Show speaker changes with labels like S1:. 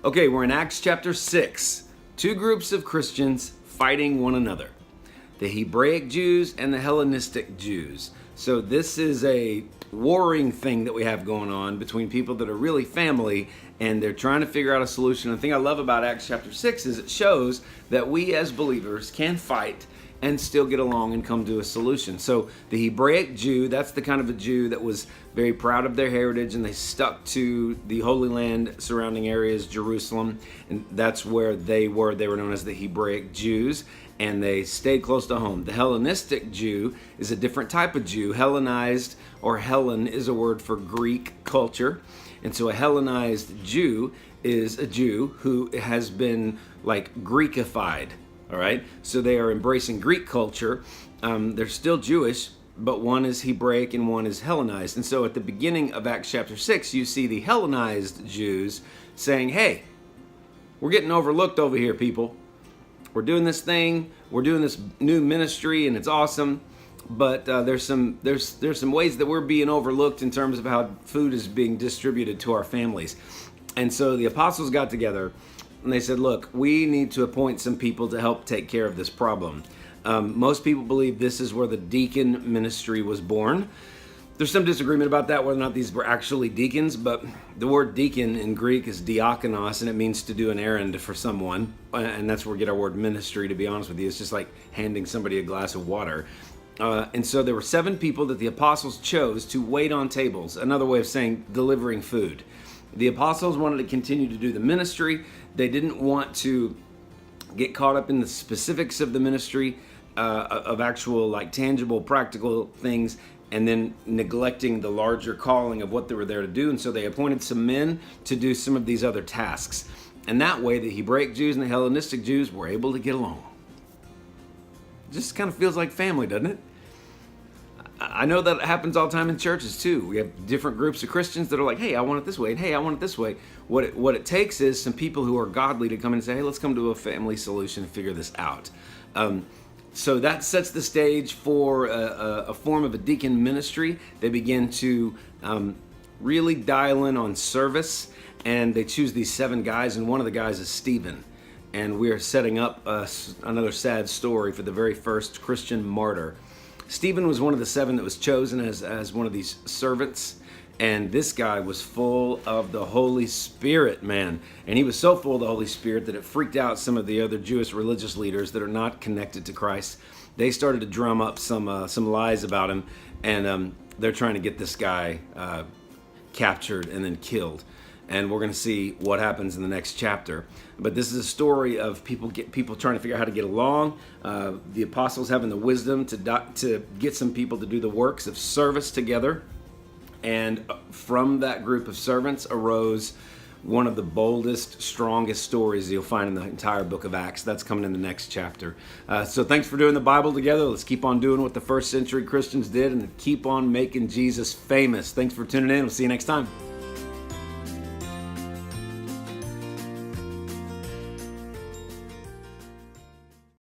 S1: Okay, we're in Acts chapter 6. Two groups of Christians fighting one another. The Hebraic Jews and the Hellenistic Jews. So this is a warring thing that we have going on between people that are really family, and they're trying to figure out a solution. The thing I love about Acts chapter 6 is it shows that we as believers can fight and still get along and come to a solution. So the Hebraic Jew, that's the kind of a Jew that was very proud of their heritage, and they stuck to the Holy Land surrounding areas, Jerusalem, and that's where they were. They were known as the Hebraic Jews, and they stayed close to home. The Hellenistic Jew is a different type of Jew. Hellenized, or Hellen, is a word for Greek culture. And so a Hellenized Jew is a Jew who has been like Greekified. All right, so they are embracing Greek culture. They're still Jewish, but one is Hebraic and one is Hellenized. And so at the beginning of Acts chapter 6, you see the Hellenized Jews saying, hey, we're getting overlooked over here, people. We're doing this thing, we're doing this new ministry, and it's awesome. But there's some ways that we're being overlooked in terms of how food is being distributed to our families. And so the apostles got together and they said, look, we need to appoint some people to help take care of this problem. Most people believe this is where the deacon ministry was born. There's some disagreement about that, whether or not these were actually deacons, but the word deacon in Greek is diakonos, and it means to do an errand for someone. And that's where we get our word ministry, to be honest with you. It's just like handing somebody a glass of water. And so there were 7 people that the apostles chose to wait on tables, another way of saying delivering food. The apostles wanted to continue to do the ministry. They didn't want to get caught up in the specifics of the ministry, of actual like tangible, practical things, and then neglecting the larger calling of what they were there to do. And so they appointed some men to do some of these other tasks. And that way the Hebraic Jews and the Hellenistic Jews were able to get along. It just kind of feels like family, doesn't it? I know that happens all the time in churches too. We have different groups of Christians that are like, hey, I want it this way, and hey, I want it this way. What it takes is some people who are godly to come in and say, hey, let's come to a family solution and figure this out. So that sets the stage for a form of a deacon ministry. They begin to really dial in on service, and they choose these 7 guys, and one of the guys is Stephen. And we are setting up another sad story for the very first Christian martyr. Stephen was one of the 7 that was chosen as one of these servants, and this guy was full of the Holy Spirit, man. And he was so full of the Holy Spirit that it freaked out some of the other Jewish religious leaders that are not connected to Christ. They started to drum up some lies about him, and they're trying to get this guy captured and then killed. And we're going to see what happens in the next chapter. But this is a story of people trying to figure out how to get along. The apostles having the wisdom to get some people to do the works of service together. And from that group of servants arose one of the boldest, strongest stories you'll find in the entire book of Acts. That's coming in the next chapter. So thanks for doing the Bible together. Let's keep on doing what the first century Christians did and keep on making Jesus famous. Thanks for tuning in. We'll see you next time.